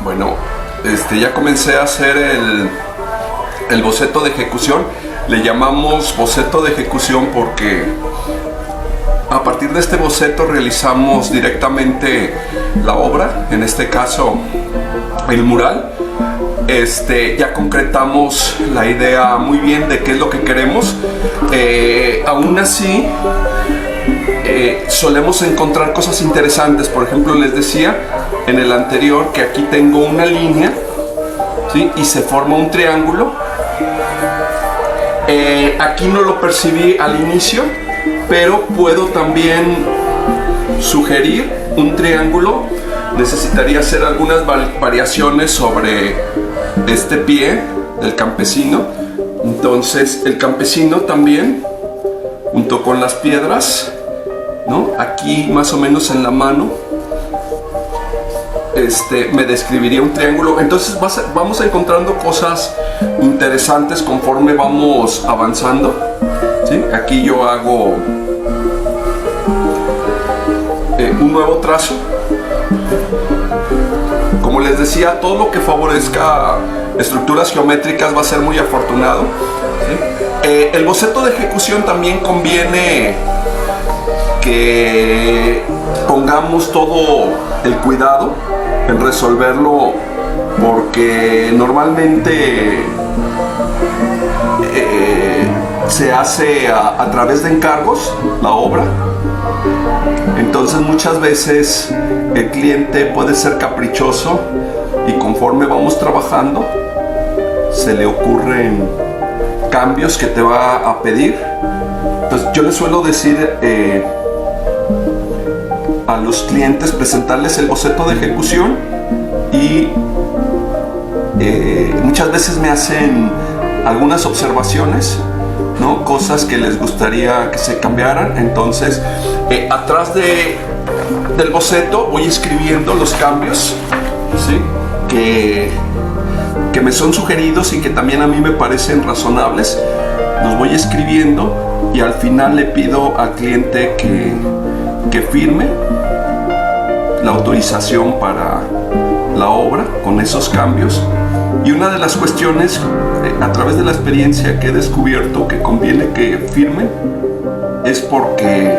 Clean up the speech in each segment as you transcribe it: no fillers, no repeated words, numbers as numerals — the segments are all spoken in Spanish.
Bueno, ya comencé a hacer el boceto de ejecución. Le llamamos boceto de ejecución porque a partir de este boceto realizamos directamente la obra, en este caso el mural. Ya concretamos la idea muy bien de qué es lo que queremos. Aún así, solemos encontrar cosas interesantes. Por ejemplo, les decía en el anterior que aquí tengo una línea, ¿sí? Y se forma un triángulo. Aquí no lo percibí al inicio, pero puedo también sugerir un triángulo. Necesitaría hacer algunas variaciones sobre este pie del campesino. Entonces el campesino también, junto con las piedras, ¿no? Aquí más o menos en la mano, me describiría un triángulo. Entonces vamos encontrando cosas interesantes conforme vamos avanzando, ¿sí? Aquí yo hago un nuevo trazo. Como les decía, todo lo que favorezca estructuras geométricas va a ser muy afortunado, ¿sí? El boceto de ejecución también conviene que pongamos todo el cuidado en resolverlo, porque normalmente se hace a través de encargos la obra. Entonces muchas veces el cliente puede ser caprichoso y conforme vamos trabajando se le ocurren cambios que te va a pedir. Entonces yo les suelo decir a los clientes, presentarles el boceto de ejecución y muchas veces me hacen algunas observaciones, ¿no? Cosas que les gustaría que se cambiaran. Entonces atrás del boceto voy escribiendo los cambios, ¿sí? que me son sugeridos y que también a mí me parecen razonables. Los voy escribiendo y al final le pido al cliente que firme la autorización para la obra con esos cambios. Y una de las cuestiones, a través de la experiencia que he descubierto que conviene que firmen, es porque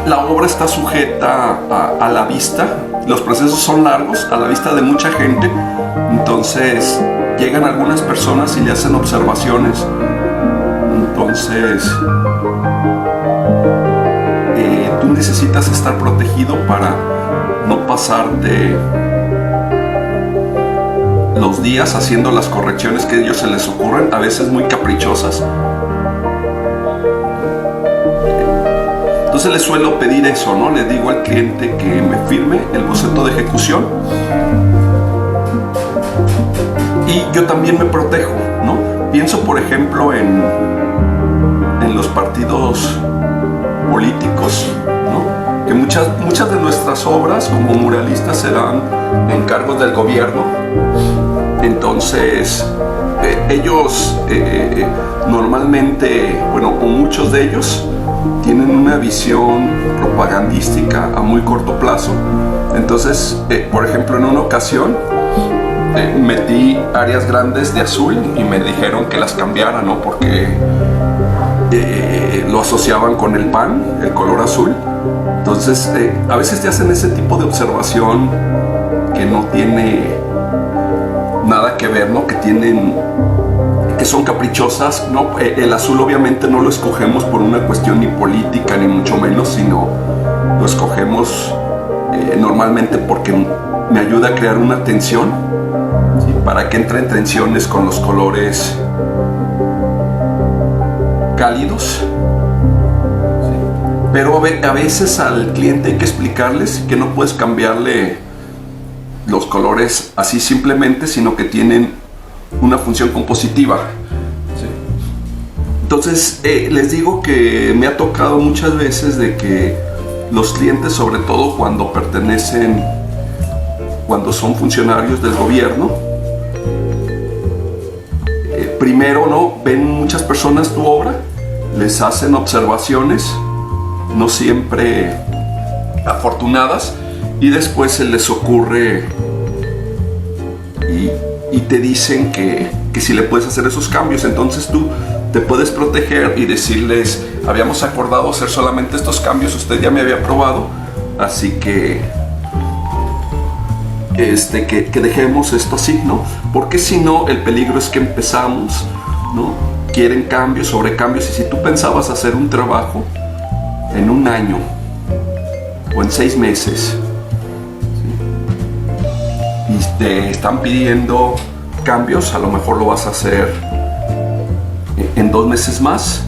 la obra está sujeta a la vista. Los procesos son largos, a la vista de mucha gente. Entonces llegan algunas personas y le hacen observaciones. Entonces tú necesitas estar protegido para no pasarte los días haciendo las correcciones que a ellos se les ocurren, a veces muy caprichosas. Entonces les suelo pedir eso, ¿no? Le digo al cliente que me firme el boceto de ejecución y yo también me protejo, ¿no? Pienso, por ejemplo, en los partidos políticos, ¿no? Que muchas de nuestras obras como muralistas se dan encargos del gobierno. Entonces ellos normalmente, bueno, o muchos de ellos tienen una visión propagandística a muy corto plazo. Entonces, por ejemplo, en una ocasión metí áreas grandes de azul y me dijeron que las cambiara, ¿no? Porque lo asociaban con el PAN, el color azul. Entonces, a veces te hacen ese tipo de observación que no tiene nada que ver, ¿no? Que son caprichosas, ¿no? El azul obviamente no lo escogemos por una cuestión ni política ni mucho menos, sino lo escogemos normalmente porque me ayuda a crear una tensión, ¿sí? Para que entre en tensiones con los colores cálidos, ¿sí? Pero a veces al cliente hay que explicarles que no puedes cambiarle los colores así simplemente, sino que tienen una función compositiva, ¿sí? Entonces les digo que me ha tocado muchas veces de que los clientes, sobre todo cuando son funcionarios del gobierno, primero, ¿no? Ven muchas personas tu obra, les hacen observaciones, no siempre afortunadas, y después se les ocurre y te dicen que si le puedes hacer esos cambios. Entonces tú te puedes proteger y decirles: habíamos acordado hacer solamente estos cambios, usted ya me había aprobado, así que dejemos esto así, ¿no? Porque si no, el peligro es que empezamos, ¿no? Quieren cambios sobre cambios, y si tú pensabas hacer un trabajo en un año o en 6 meses, ¿sí? Y te están pidiendo cambios, a lo mejor lo vas a hacer en 2 meses más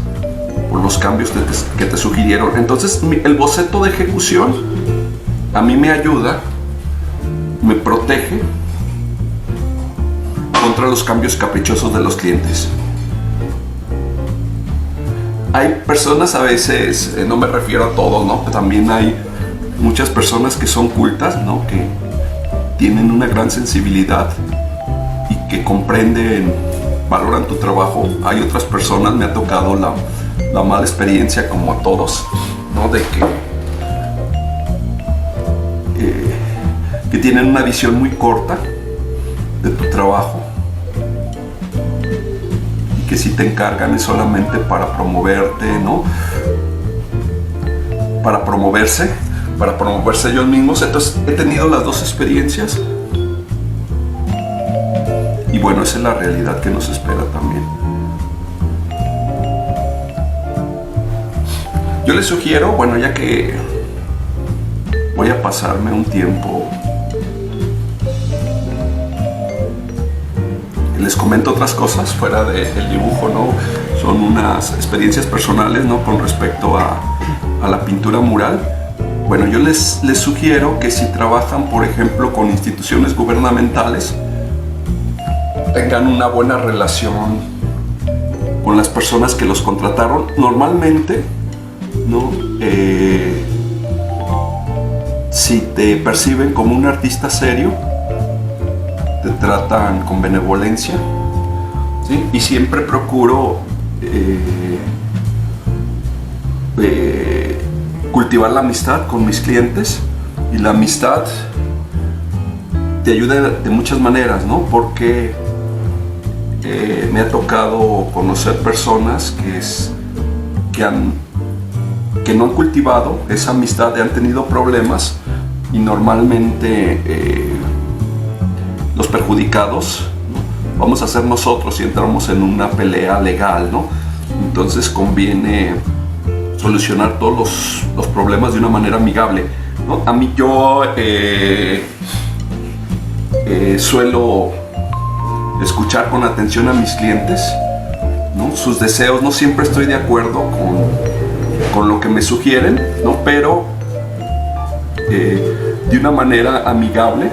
por los cambios que te sugirieron. Entonces el boceto de ejecución a mí me ayuda, me protege contra los cambios caprichosos de los clientes. Hay personas, a veces, no me refiero a todos, ¿no? También hay muchas personas que son cultas, ¿no? Que tienen una gran sensibilidad y que comprenden, valoran tu trabajo. Hay otras personas, me ha tocado la mala experiencia, como a todos, ¿no? De que tienen una visión muy corta de tu trabajo, y que si te encargan es solamente para promoverte, ¿no? Para promoverse ellos mismos. Entonces he tenido las dos experiencias, y bueno, esa es la realidad que nos espera también. Yo les sugiero, bueno, ya que voy a pasarme un tiempo, les comento otras cosas fuera del dibujo, ¿no? Son unas experiencias personales, ¿no? Con respecto a la pintura mural. Bueno, yo les sugiero que si trabajan, por ejemplo, con instituciones gubernamentales, tengan una buena relación con las personas que los contrataron. Normalmente, ¿no? Si te perciben como un artista serio, te tratan con benevolencia, ¿sí? Y siempre procuro cultivar la amistad con mis clientes, y la amistad te ayuda de muchas maneras, ¿no? Porque me ha tocado conocer personas que no han cultivado esa amistad y han tenido problemas, y normalmente los perjudicados, ¿no? Vamos a ser nosotros si entramos en una pelea legal, ¿no? Entonces conviene solucionar todos los problemas de una manera amigable, ¿no? A mí yo suelo escuchar con atención a mis clientes, ¿no? Sus deseos. No siempre estoy de acuerdo con lo que me sugieren, ¿no? Pero de una manera amigable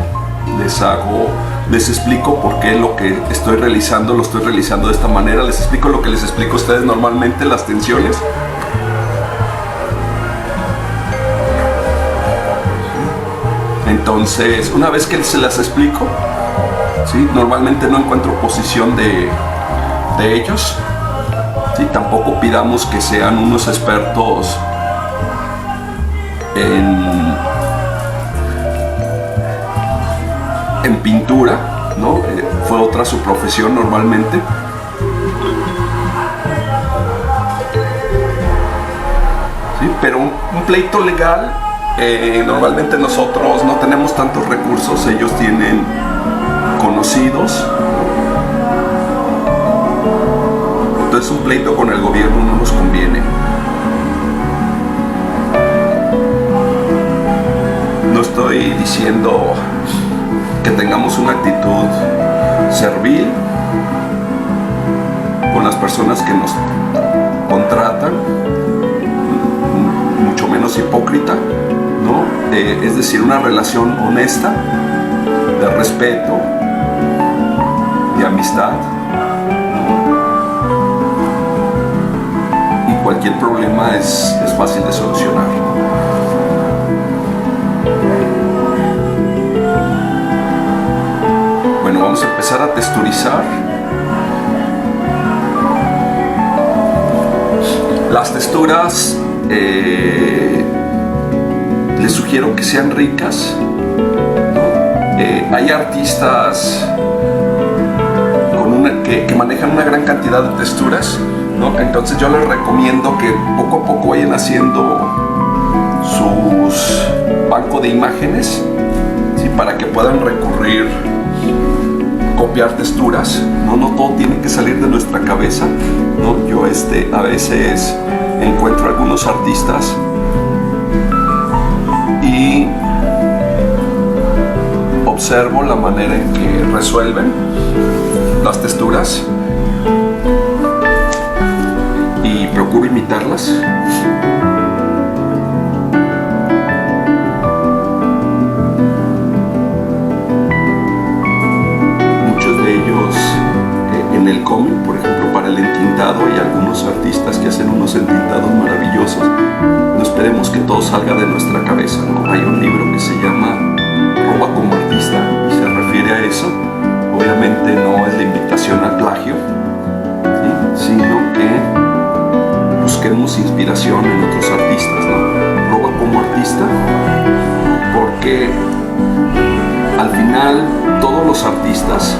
les explico por qué lo que estoy realizando lo estoy realizando de esta manera. Les explico lo que les explico a ustedes normalmente, las tensiones. Entonces, una vez que se las explico, ¿sí? Normalmente no encuentro oposición de ellos, ¿sí? Tampoco pidamos que sean unos expertos en pintura, ¿no? Fue otra su profesión normalmente. ¿Sí? Pero un pleito legal, normalmente nosotros no tenemos tantos recursos, ellos tienen conocidos. Entonces un pleito con el gobierno no nos conviene. No estoy diciendo que tengamos una actitud servil con las personas que nos contratan, mucho menos hipócrita, ¿no? Es decir, una relación honesta, de respeto, de amistad, y cualquier problema es fácil de solucionar. Bueno, vamos a empezar a texturizar. Las texturas les sugiero quiero que sean ricas, ¿no? Hay artistas que manejan una gran cantidad de texturas, ¿no? Entonces yo les recomiendo que poco a poco vayan haciendo sus bancos de imágenes, ¿sí? Para que puedan recurrir, copiar texturas, ¿no? No todo tiene que salir de nuestra cabeza, ¿no? Yo a veces encuentro algunos artistas y observo la manera en que resuelven las texturas y procuro imitarlas. Muchos de ellos en el cómic, por ejemplo, para el entintado, hay algunos artistas que hacen unos entintados maravillosos. No esperemos que todo salga de nuestra cabeza, ¿no? Hay un libro que se llama Roba como artista y se refiere a eso. Obviamente no es la invitación al plagio, ¿sí? Sino que busquemos inspiración en otros artistas, ¿no? Roba como artista, porque al final todos los artistas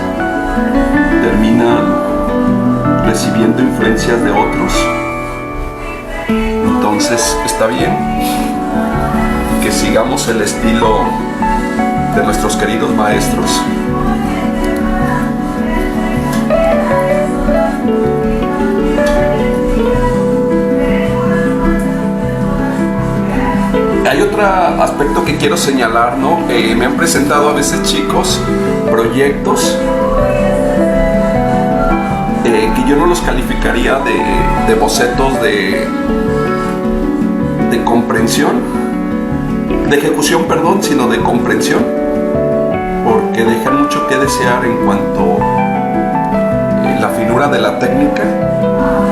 terminan recibiendo influencias de otros. Entonces está bien que sigamos el estilo de nuestros queridos maestros. Hay otro aspecto que quiero señalar, ¿no? Me han presentado a veces chicos proyectos que yo no los calificaría de bocetos de comprensión, de ejecución, perdón, sino de comprensión, porque dejan mucho que desear en cuanto a la finura de la técnica,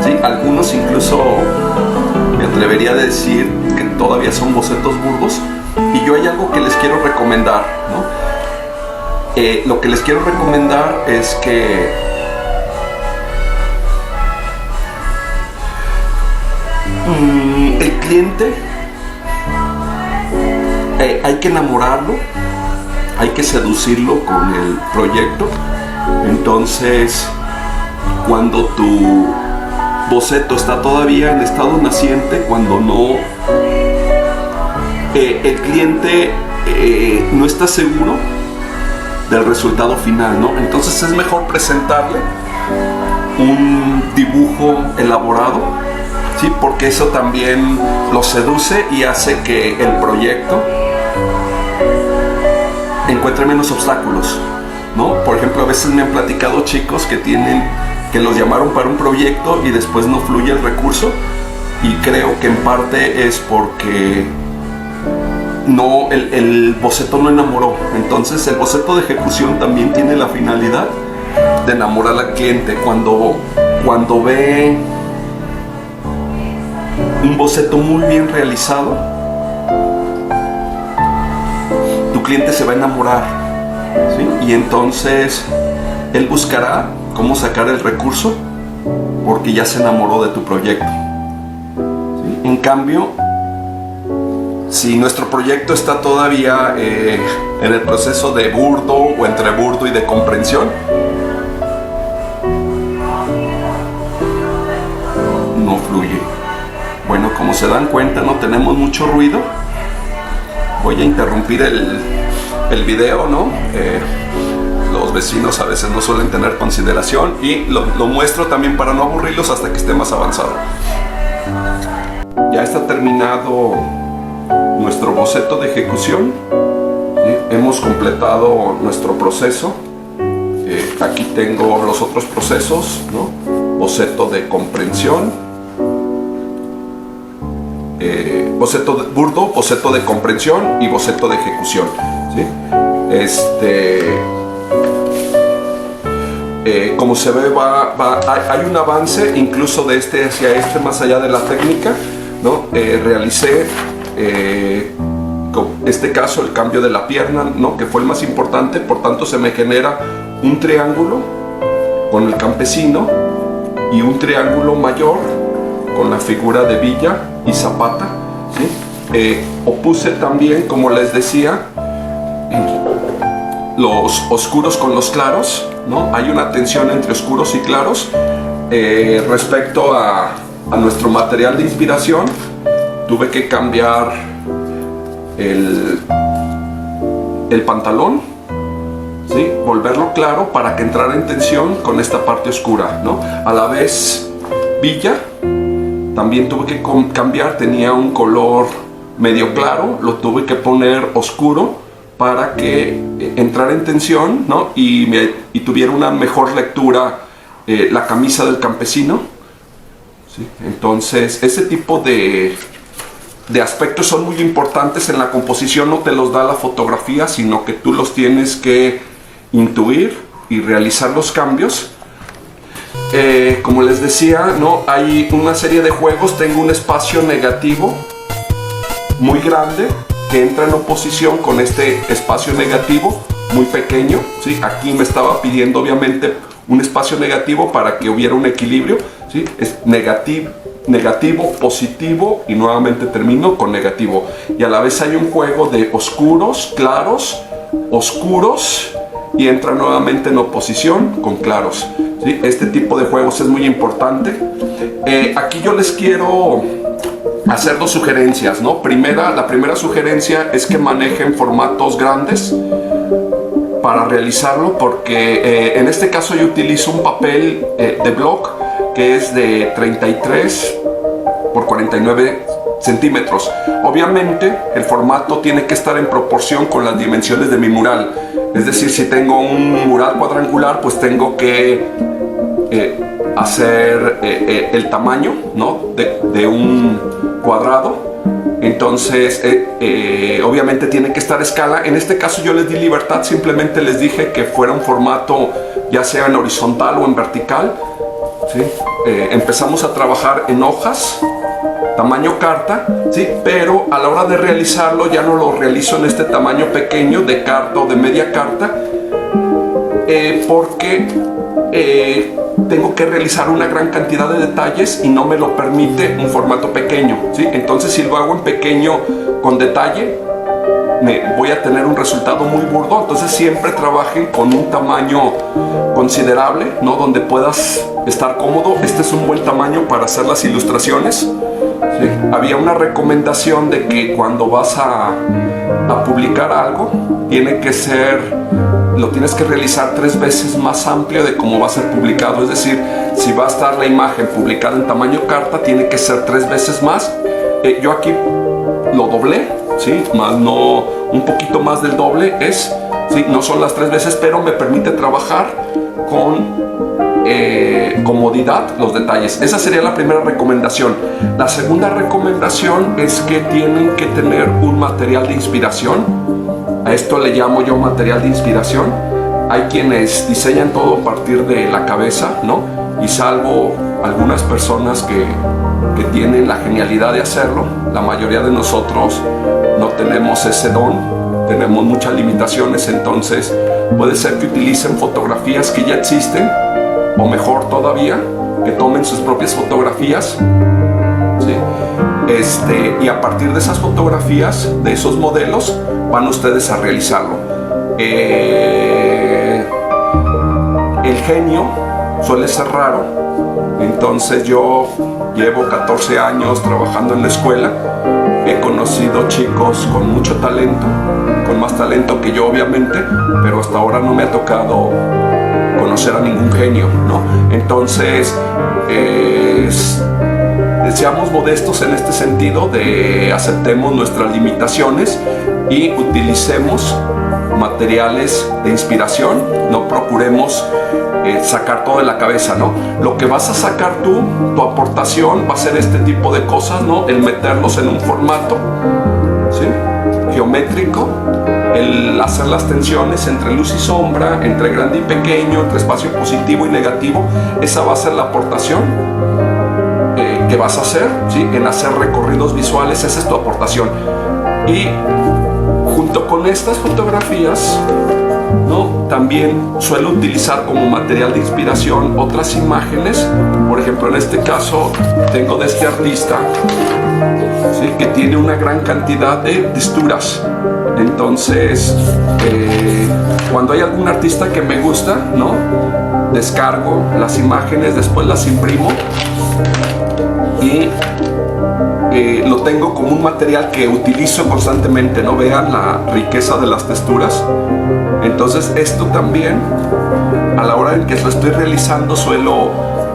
¿sí? Algunos incluso me atrevería a decir que todavía son bocetos burdos, y yo hay algo que les quiero recomendar, ¿no? Lo que les quiero recomendar es que el cliente hay que enamorarlo, hay que seducirlo con el proyecto. Entonces, cuando tu boceto está todavía en estado naciente, cuando no el cliente no está seguro del resultado final, ¿no? Entonces es mejor presentarle un dibujo elaborado, ¿sí? Porque eso también lo seduce y hace que el proyecto encuentre menos obstáculos, ¿no? Por ejemplo, a veces me han platicado chicos que los llamaron para un proyecto y después no fluye el recurso, y creo que en parte es porque el boceto no enamoró. Entonces el boceto de ejecución también tiene la finalidad de enamorar al cliente. Cuando ve un boceto muy bien realizado, tu cliente se va a enamorar, ¿sí? Y entonces él buscará cómo sacar el recurso porque ya se enamoró de tu proyecto, ¿sí? En cambio, si nuestro proyecto está todavía en el proceso de burdo o entre burdo y de comprensión, no fluye. Bueno, como se dan cuenta, no tenemos mucho ruido. Voy a interrumpir el video, ¿no? Los vecinos a veces no suelen tener consideración, y lo muestro también para no aburrirlos hasta que esté más avanzado. Ya está terminado nuestro boceto de ejecución, ¿sí? Hemos completado nuestro proceso. Aquí tengo los otros procesos, ¿no? Boceto de comprensión, boceto de burdo, boceto de comprensión y boceto de ejecución, ¿sí? Como se ve, hay un avance incluso de este hacia este, más allá de la técnica, ¿no? Realicé en este caso el cambio de la pierna, ¿no? Que fue el más importante. Por tanto, se me genera un triángulo con el campesino y un triángulo mayor con la figura de Villa y Zapata, ¿sí? Opuse también, como les decía, los oscuros con los claros, ¿no? Hay una tensión entre oscuros y claros. Respecto a nuestro material de inspiración, tuve que cambiar el pantalón, ¿sí? Volverlo claro para que entrara en tensión con esta parte oscura, ¿no? A la vez, Villa también tuve que cambiar, tenía un color medio claro, lo tuve que poner oscuro para que entrara en tensión, ¿no? y tuviera una mejor lectura la camisa del campesino, ¿sí? Entonces ese tipo de aspectos son muy importantes en la composición. No te los da la fotografía, sino que tú los tienes que intuir y realizar los cambios. Como les decía, ¿no? Hay una serie de juegos. Tengo un espacio negativo muy grande que entra en oposición con este espacio negativo muy pequeño, ¿sí? Aquí me estaba pidiendo obviamente un espacio negativo para que hubiera un equilibrio, ¿sí? Es negativo, positivo, y nuevamente termino con negativo. Y a la vez hay un juego de oscuros, claros, oscuros, y entra nuevamente en oposición con claros, ¿sí? Este tipo de juegos es muy importante. Aquí yo les quiero hacer dos sugerencias, ¿no? La primera sugerencia es que manejen formatos grandes para realizarlo, porque en este caso yo utilizo un papel de blog que es de 33 por 49 centímetros. Obviamente el formato tiene que estar en proporción con las dimensiones de mi mural. Es decir, si tengo un mural cuadrangular, pues tengo que hacer el tamaño, ¿no? de un cuadrado. Entonces obviamente tiene que estar a escala. En este caso yo les di libertad, simplemente les dije que fuera un formato ya sea en horizontal o en vertical, ¿sí? Empezamos a trabajar en hojas tamaño carta, ¿sí? Pero a la hora de realizarlo ya no lo realizo en este tamaño pequeño de carta o de media carta, porque tengo que realizar una gran cantidad de detalles y no me lo permite un formato pequeño, ¿sí? Entonces si lo hago en pequeño con detalle, voy a tener un resultado muy burdo. Entonces siempre trabajen con un tamaño considerable, ¿no? Donde puedas estar cómodo. Este es un buen tamaño para hacer las ilustraciones, ¿sí? Había una recomendación de que cuando vas a publicar algo, lo tienes que realizar 3 veces más amplio de cómo va a ser publicado. Es decir, si va a estar la imagen publicada en tamaño carta, tiene que ser 3 veces más. Yo aquí lo doblé, ¿sí? Más no, un poquito más del doble ¿sí? No son las 3 veces, pero me permite trabajar con comodidad los detalles. Esa sería la primera recomendación. La segunda recomendación es que tienen que tener un material de inspiración. A esto le llamo yo material de inspiración. Hay quienes diseñan todo a partir de la cabeza, ¿no? Y salvo algunas personas que tienen la genialidad de hacerlo, la mayoría de nosotros no tenemos ese don, tenemos muchas limitaciones. Entonces puede ser que utilicen fotografías que ya existen, o mejor todavía, que tomen sus propias fotografías, ¿sí? Y a partir de esas fotografías, de esos modelos, van ustedes a realizarlo. El genio suele ser raro. Entonces yo llevo 14 años trabajando en la escuela. He conocido chicos con mucho talento, con más talento que yo obviamente, pero hasta ahora no me ha tocado conocer a ningún genio, ¿no? Entonces seamos modestos en este sentido, aceptemos nuestras limitaciones y utilicemos materiales de inspiración. No procuremos sacar todo de la cabeza, ¿no? Lo que vas a sacar tú, tu aportación va a ser este tipo de cosas, ¿no? El meterlos en un formato, ¿sí? Geométrico, el hacer las tensiones entre luz y sombra, entre grande y pequeño, entre espacio positivo y negativo. Esa va a ser la aportación que vas a hacer, ¿sí? En hacer recorridos visuales. Esa es tu aportación. Y junto con estas fotografías ¿no? También suelo utilizar como material de inspiración otras imágenes. Por ejemplo, en este caso tengo de este artista, ¿sí?, que tiene una gran cantidad de texturas. Entonces, cuando hay algún artista que me gusta, ¿no?, descargo las imágenes, después las imprimo y lo tengo como un material que utilizo constantemente, ¿no? Vean la riqueza de las texturas. Entonces esto también, a la hora en que lo estoy realizando, suelo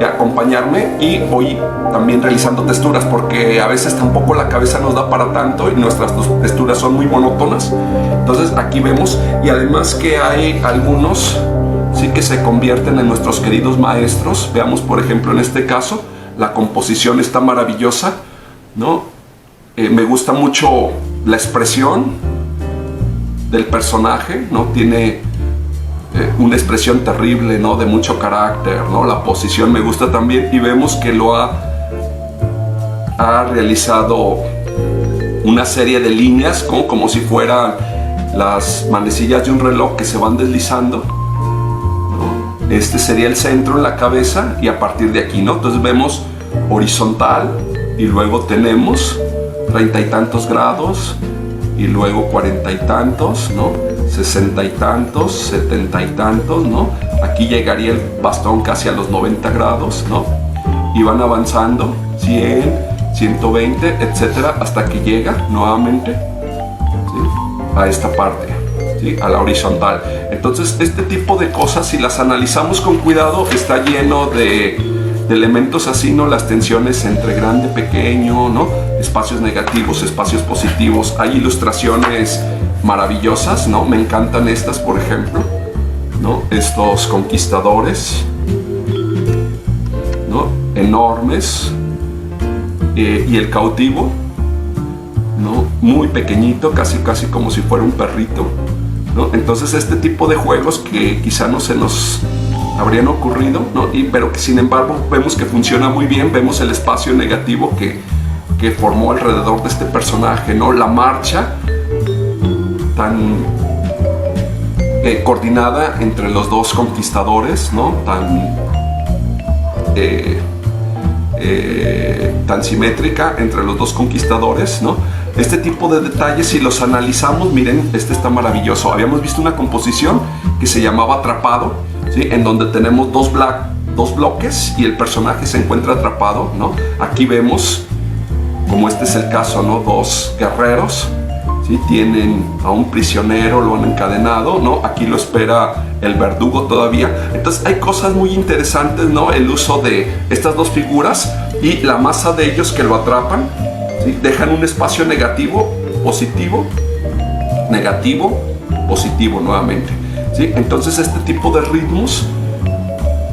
acompañarme y voy también realizando texturas, porque a veces tampoco la cabeza nos da para tanto y nuestras texturas son muy monótonas. Entonces aquí vemos, y además que hay algunos, sí, que se convierten en nuestros queridos maestros. Veamos, por ejemplo, en este caso, la composición está maravillosa, ¿no? Me gusta mucho la expresión del personaje, ¿no? Tiene una expresión terrible, ¿no?, de mucho carácter, ¿no? La posición me gusta también, y vemos que lo ha realizado una serie de líneas como si fueran las manecillas de un reloj que se van deslizando, ¿no? Este sería el centro en la cabeza, y a partir de aquí, ¿no? Entonces vemos horizontal, y luego tenemos 30 y tantos grados, y luego 40 y tantos, ¿no? 60 y tantos, 70 y tantos, ¿no? Aquí llegaría el bastón casi a los 90 grados, ¿no? Y van avanzando 100, 120, etcétera, hasta que llega nuevamente, ¿sí?, a esta parte, ¿sí?, a la horizontal. Entonces este tipo de cosas, si las analizamos con cuidado, está lleno de elementos así, ¿no? Las tensiones entre grande, pequeño, ¿no? Espacios negativos, espacios positivos. Hay ilustraciones maravillosas, ¿no? Me encantan estas, por ejemplo, ¿no? Estos conquistadores, ¿no?, enormes, y el cautivo, ¿no?, muy pequeñito, casi como si fuera un perrito, ¿no? Entonces este tipo de juegos que quizá no se nos habrían ocurrido, ¿no?, pero que sin embargo vemos que funciona muy bien. Vemos el espacio negativo que formó alrededor de este personaje, ¿no? La marcha tan coordinada entre los dos conquistadores, ¿no?, tan simétrica entre los dos conquistadores, ¿no? Este tipo de detalles, si los analizamos, miren, este está maravilloso. Habíamos visto una composición que se llamaba Atrapado, ¿sí?, en donde tenemos dos bloques y el personaje se encuentra atrapado, ¿no? Aquí vemos, como este es el caso, ¿no?, dos guerreros, ¿sí?, tienen a un prisionero, lo han encadenado, ¿no? Aquí lo espera el verdugo todavía. Entonces hay cosas muy interesantes, ¿no? El uso de estas dos figuras y la masa de ellos que lo atrapan, ¿sí?, dejan un espacio negativo, positivo, negativo, positivo nuevamente, ¿sí? Entonces este tipo de ritmos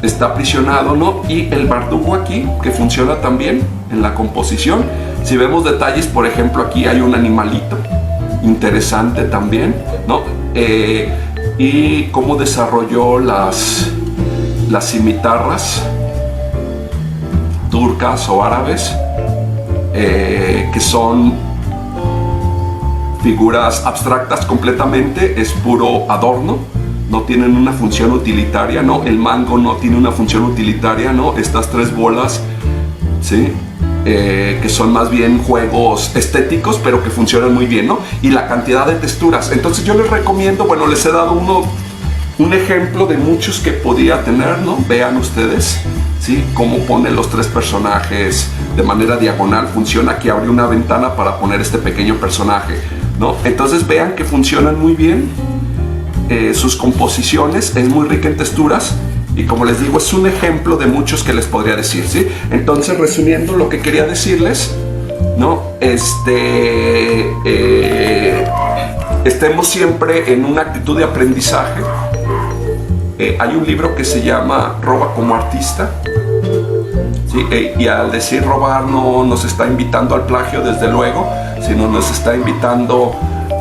está aprisionado, ¿no? Y el verdugo aquí, que funciona también en la composición. Si vemos detalles, por ejemplo, aquí hay un animalito interesante también, ¿no? Y cómo desarrolló las cimitarras turcas o árabes, que son figuras abstractas completamente, es puro adorno, no tienen una función utilitaria, ¿no? El mango no tiene una función utilitaria, ¿no? Estas tres bolas, ¿sí?, que son más bien juegos estéticos, pero que funcionan muy bien, ¿no? Y la cantidad de texturas. Entonces yo les recomiendo, bueno, les he dado un ejemplo de muchos que podía tener, ¿no? Vean ustedes, ¿sí?, cómo pone los tres personajes de manera diagonal. Funciona, aquí abre una ventana para poner este pequeño personaje, ¿no? Entonces vean que funcionan muy bien. Sus composiciones es muy rica en texturas. Y como les digo, es un ejemplo de muchos que les podría decir, ¿sí? Entonces, resumiendo lo que quería decirles, ¿no? Estemos siempre en una actitud de aprendizaje. Hay un libro que se llama Roba como artista, ¿sí? Y al decir robar no nos está invitando al plagio, desde luego, sino nos está invitando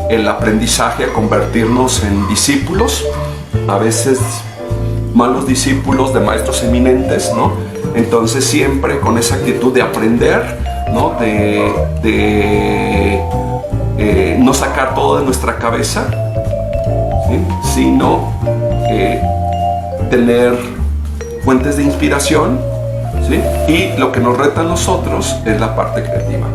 el aprendizaje a convertirnos en discípulos, a veces malos discípulos de maestros eminentes, ¿no? Entonces siempre con esa actitud de aprender, ¿no? De no sacar todo de nuestra cabeza, ¿sí? Sino tener fuentes de inspiración, ¿sí? Y lo que nos reta a nosotros es la parte creativa.